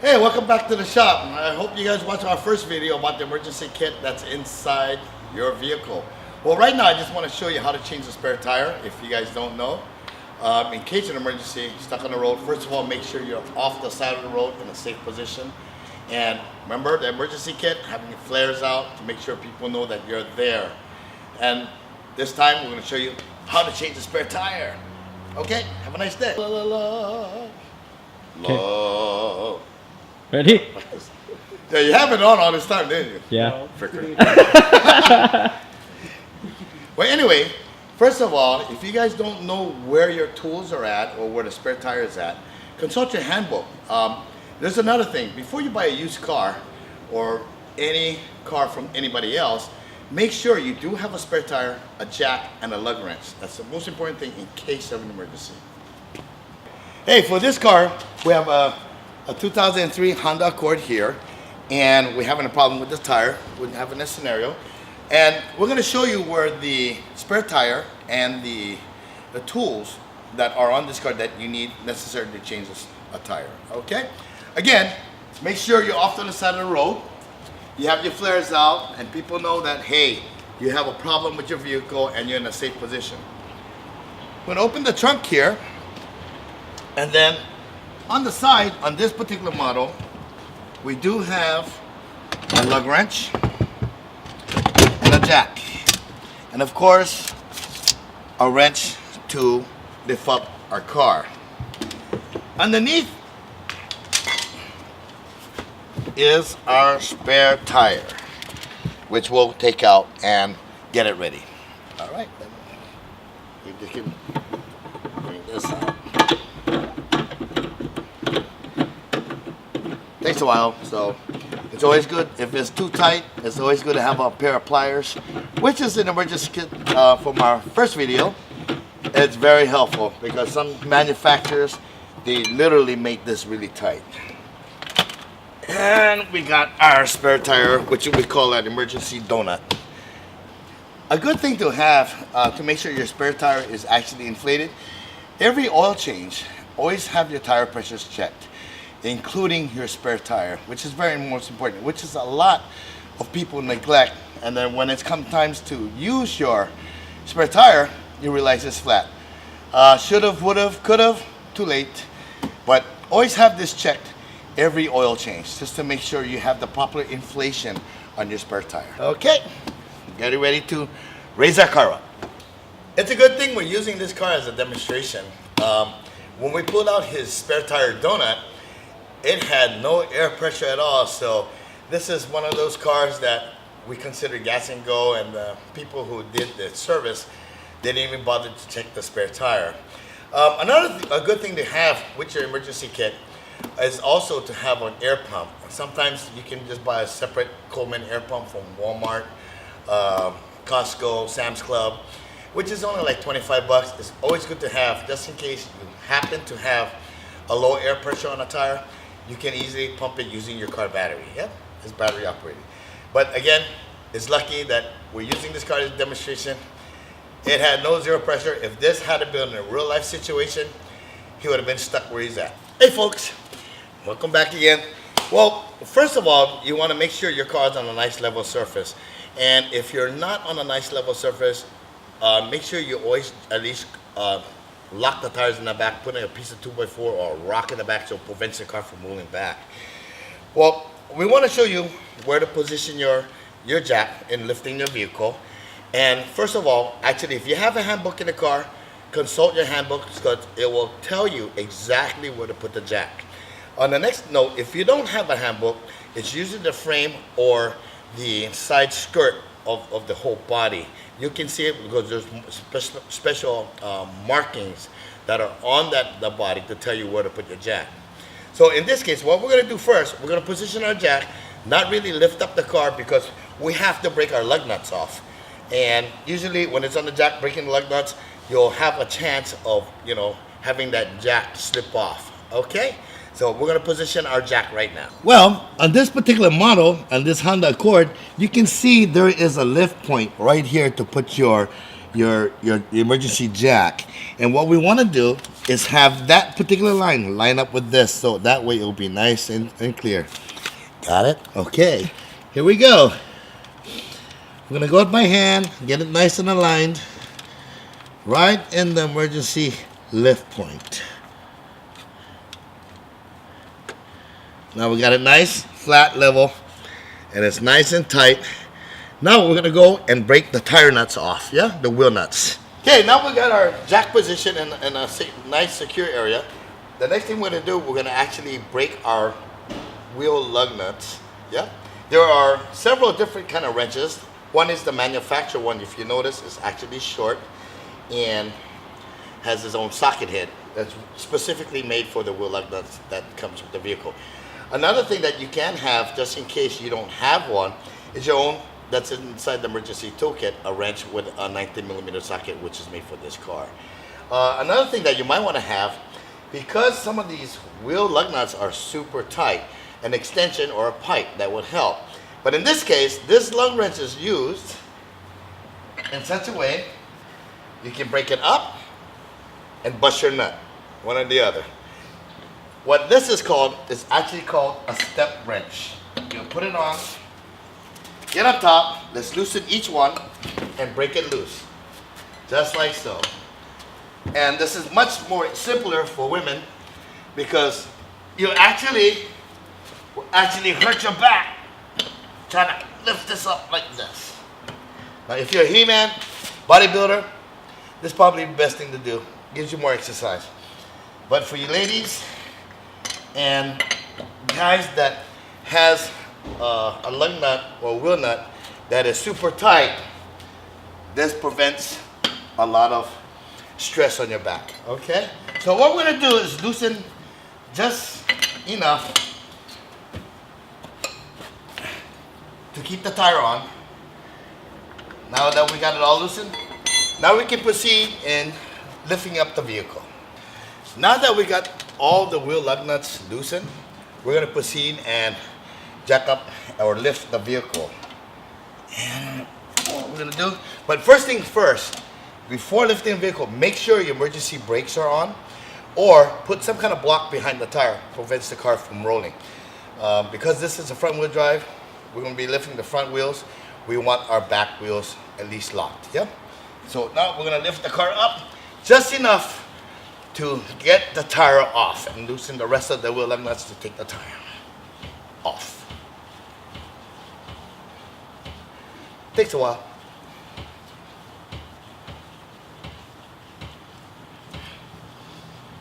Hey, welcome back to the shop. I hope you guys watched our first video about the emergency kit that's inside your vehicle. Well, right now I just want to show you how to change the spare tire if you guys don't know. In case of an emergency, stuck on the road, first of all, make sure you're off the side of the road in a safe position. And remember the emergency kit, having your flares out to make sure people know that you're there. And this time we're going to show you how to change the spare tire. Okay, have a nice day. La, la, la. La. Ready? Yeah, you have it on all this time, didn't you? Yeah. Fricker. Well, anyway, first of all, if you guys don't know where your tools are at or where the spare tire is at, consult your handbook. There's another thing. Before you buy a used car or any car from anybody else, make sure you do have a spare tire, a jack, and a lug wrench. That's the most important thing in case of an emergency. Hey, for this car, we have a 2003 Honda Accord here, and we're having a problem with the tire. We're having this scenario, and we're going to show you where the spare tire and the tools that are on this car that you need necessary to change a tire. Okay, again, make sure you're off to the side of the road, you have your flares out, and people know that, hey, you have a problem with your vehicle and you're in a safe position. We're going to open the trunk here, and then on the side, on this particular model, we do have a lug wrench and a jack. And of course, a wrench to lift up our car. Underneath is our spare tire, which we'll take out and get it ready. All right, then you just can bring this out. Takes a while, so it's always good. If it's too tight, it's always good to have a pair of pliers, which is an emergency kit from our first video. It's very helpful because some manufacturers, they literally make this really tight. And we got our spare tire, which we call an emergency donut. A good thing to have to make sure your spare tire is actually inflated, every oil change, always have your tire pressures checked, including your spare tire, which is very most important, which is a lot of people neglect. And then when it's come times to use your spare tire, you realize it's flat. Should've, would've, could've, too late. But always have this checked every oil change, just to make sure you have the proper inflation on your spare tire. Okay, get it ready to raise our car up. It's a good thing we're using this car as a demonstration. When we pulled out his spare tire donut, it had no air pressure at all, so this is one of those cars that we consider gas and go, and the people who did the service didn't even bother to check the spare tire. A good thing to have with your emergency kit is also to have an air pump. Sometimes you can just buy a separate Coleman air pump from Walmart, Costco, Sam's Club, which is only like 25 bucks. It's always good to have, just in case you happen to have a low air pressure on a tire. You can easily pump it using your car battery. Yep, it's battery operated. But again, it's lucky that we're using this car as a demonstration. It had no zero pressure. If this had been a real life situation, he would have been stuck where he's at. Hey folks, welcome back again. Well, first of all, you want to make sure your car's on a nice level surface. And if you're not on a nice level surface, make sure you always at least lock the tires in the back, put in a piece of 2x4 or a rock in the back so it prevents the car from rolling back. Well, we want to show you where to position your jack in lifting your vehicle. And first of all, actually, if you have a handbook in the car, consult your handbook because it will tell you exactly where to put the jack. On the next note, if you don't have a handbook, it's usually the frame or the side skirt of the whole body. You can see it because there's special markings that are on the body to tell you where to put your jack. So in this case, what we're going to do first, we're going to position our jack, not really lift up the car because we have to break our lug nuts off. And usually when it's on the jack, breaking the lug nuts, you'll have a chance of, having that jack slip off. Okay? So we're going to position our jack right now. Well, on this particular model, on this Honda Accord, you can see there is a lift point right here to put your emergency jack. And what we want to do is have that particular line up with this, so that way it'll be nice and clear. Got it? Okay, here we go. I'm gonna go with my hand, get it nice and aligned, right in the emergency lift point. Now we got it nice, flat, level, and it's nice and tight. Now we're gonna go and break the tire nuts off, yeah? The wheel nuts. Okay, now we got our jack position in a nice secure area. The next thing we're gonna do, we're gonna actually break our wheel lug nuts, yeah? There are several different kind of wrenches. One is the manufacturer one, if you notice, is actually short and has its own socket head that's specifically made for the wheel lug nuts that comes with the vehicle. Another thing that you can have, just in case you don't have one, is your own, that's inside the emergency toolkit, a wrench with a 19mm socket, which is made for this car. Another thing that you might want to have, because some of these wheel lug nuts are super tight, an extension or a pipe that would help. But in this case, this lug wrench is used in such a way you can break it up and bust your nut, one or the other. What this is actually called a step wrench. You put it on, get up top, let's loosen each one and break it loose. Just like so. And this is much more simpler for women because you will actually hurt your back trying to lift this up like this. Now if you're a He-Man, bodybuilder, this is probably the best thing to do. Gives you more exercise. But for you ladies, and guys that has a lug nut or wheel nut that is super tight, this prevents a lot of stress on your back, okay? So what we're gonna do is loosen just enough to keep the tire on. Now that we got it all loosened, now we can proceed in lifting up the vehicle. Now that we got all the wheel lug nuts loosened, we're going to proceed and jack up or lift the vehicle. And what we're going to do, but first thing first, before lifting the vehicle, make sure your emergency brakes are on or put some kind of block behind the tire, prevents the car from rolling. Because this is a front wheel drive, we're going to be lifting the front wheels. We want our back wheels at least locked, yeah? So now we're going to lift the car up just enough to get the tire off and loosen the rest of the wheel lug nuts to take the tire off. Takes a while.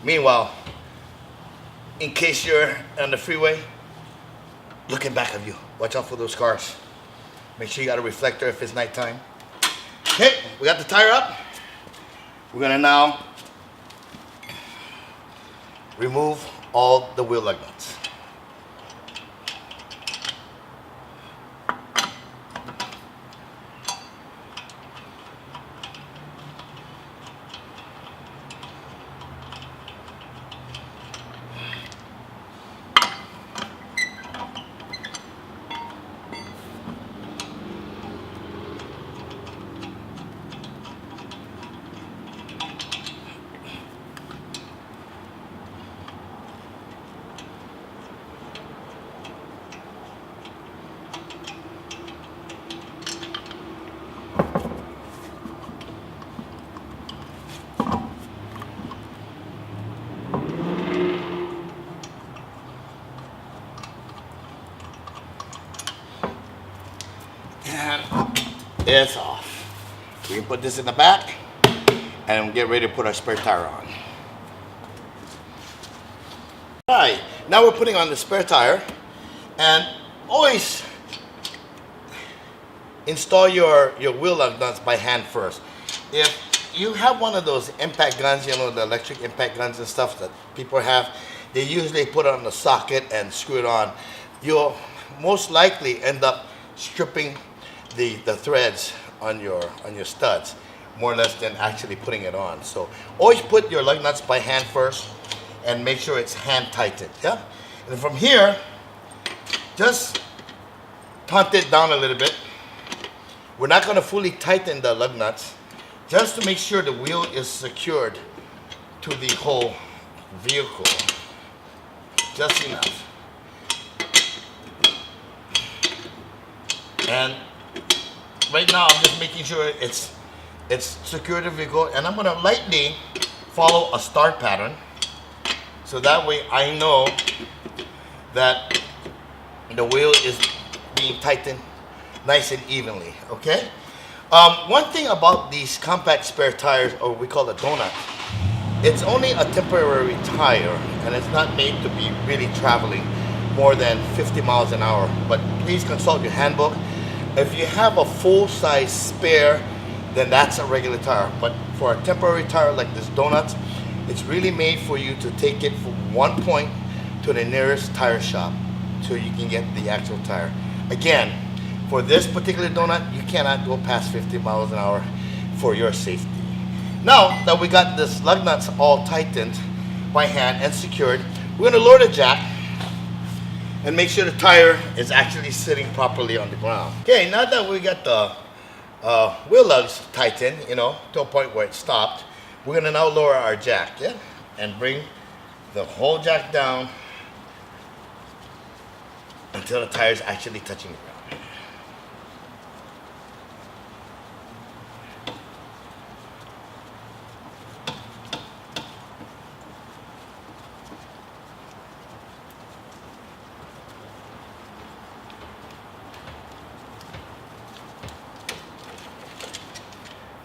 Meanwhile, in case you're on the freeway, looking back of you, watch out for those cars. Make sure you got a reflector if it's nighttime. Okay, we got the tire up. We're gonna now remove all the wheel lug nuts. It's off. We can put this in the back and get ready to put our spare tire on. Alright, now we're putting on the spare tire, and always install your wheel lug nuts by hand first. If you have one of those impact guns, you know, the electric impact guns and stuff that people have, they usually put it on the socket and screw it on. You'll most likely end up stripping the threads on your studs more or less than actually putting it on. So always put your lug nuts by hand first and make sure it's hand tightened, yeah? And from here, just punt it down a little bit. We're not gonna fully tighten the lug nuts, just to make sure the wheel is secured to the whole vehicle, just enough. And right now I'm just making sure it's secure the vehicle, and I'm gonna lightly follow a start pattern, so that way I know that the wheel is being tightened nice and evenly, okay? One thing about these compact spare tires, or we call it donut, it's only a temporary tire, and it's not made to be really traveling more than 50 miles an hour. But please consult your handbook. If you have a full-size spare, then that's a regular tire. But for a temporary tire like this donut, it's really made for you to take it from one point to the nearest tire shop so you can get the actual tire. Again, for this particular donut, you cannot go past 50 miles an hour for your safety. Now that we got this lug nuts all tightened by hand and secured, we're going to lower the jack and make sure the tire is actually sitting properly on the ground. Okay, now that we got the wheel lugs tightened, to a point where it stopped, we're going to now lower our jack, yeah? And bring the whole jack down until the tire is actually touching the ground.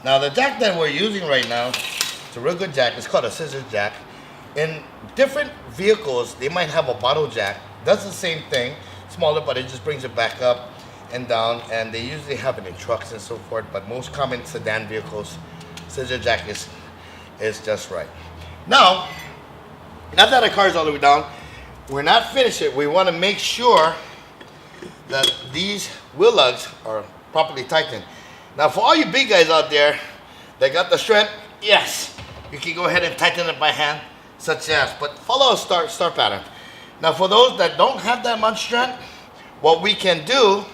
Now the jack that we're using right now, it's a real good jack. It's called a scissor jack. In different vehicles, they might have a bottle jack. Does the same thing, smaller, but it just brings it back up and down. And they usually have it in trucks and so forth. But most common sedan vehicles, scissor jack is just right. Now that our car is all the way down, we're not finished yet. We want to make sure that these wheel lugs are properly tightened. Now, for all you big guys out there that got the strength, yes, you can go ahead and tighten it by hand, such as, but follow a start pattern. Now, for those that don't have that much strength, what we can do,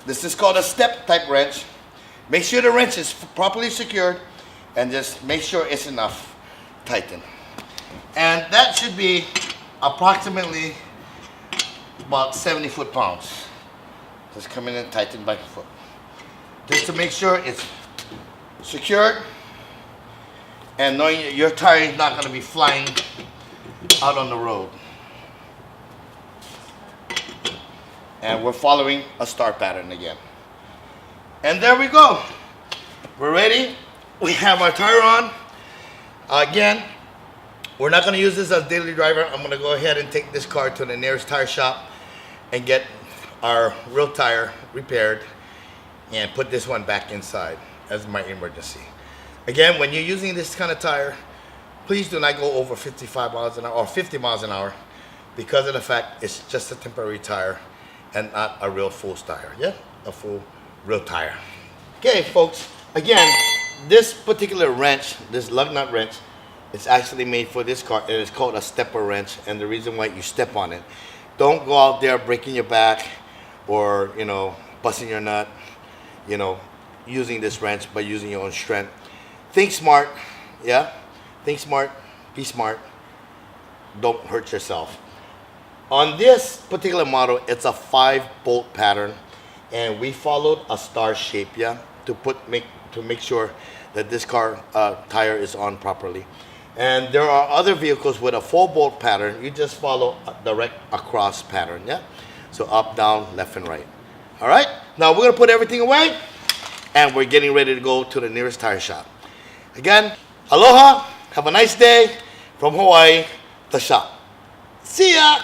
this is called a step type wrench. Make sure the wrench is properly secured, and just make sure it's enough tightened. And that should be approximately about 70 foot-pounds. Just come in and tighten by foot. Just to make sure it's secured and knowing your tire is not going to be flying out on the road. And we're following a start pattern again. And there we go. We're ready. We have our tire on. Again, we're not going to use this as daily driver. I'm going to go ahead and take this car to the nearest tire shop and get our real tire repaired and put this one back inside as my emergency. Again, when you're using this kind of tire, please do not go over 55 miles an hour or 50 miles an hour, because of the fact it's just a temporary tire and not a real full tire. Yeah, a full real tire. Okay, folks, again, this particular wrench, this lug nut wrench, it's actually made for this car. It is called a stepper wrench, and the reason why you step on it. Don't go out there breaking your back or, busting your nut, using this wrench by using your own strength. Think smart, yeah? Think smart, be smart. Don't hurt yourself. On this particular model, it's a 5-bolt pattern, and we followed a star shape, yeah, to make sure that this car tire is on properly. And there are other vehicles with a 4-bolt pattern. You just follow a direct across pattern, yeah? So up, down, left, and right. All right? Now we're gonna put everything away, and we're getting ready to go to the nearest tire shop. Again, aloha, have a nice day from Hawaii, the shop. See ya!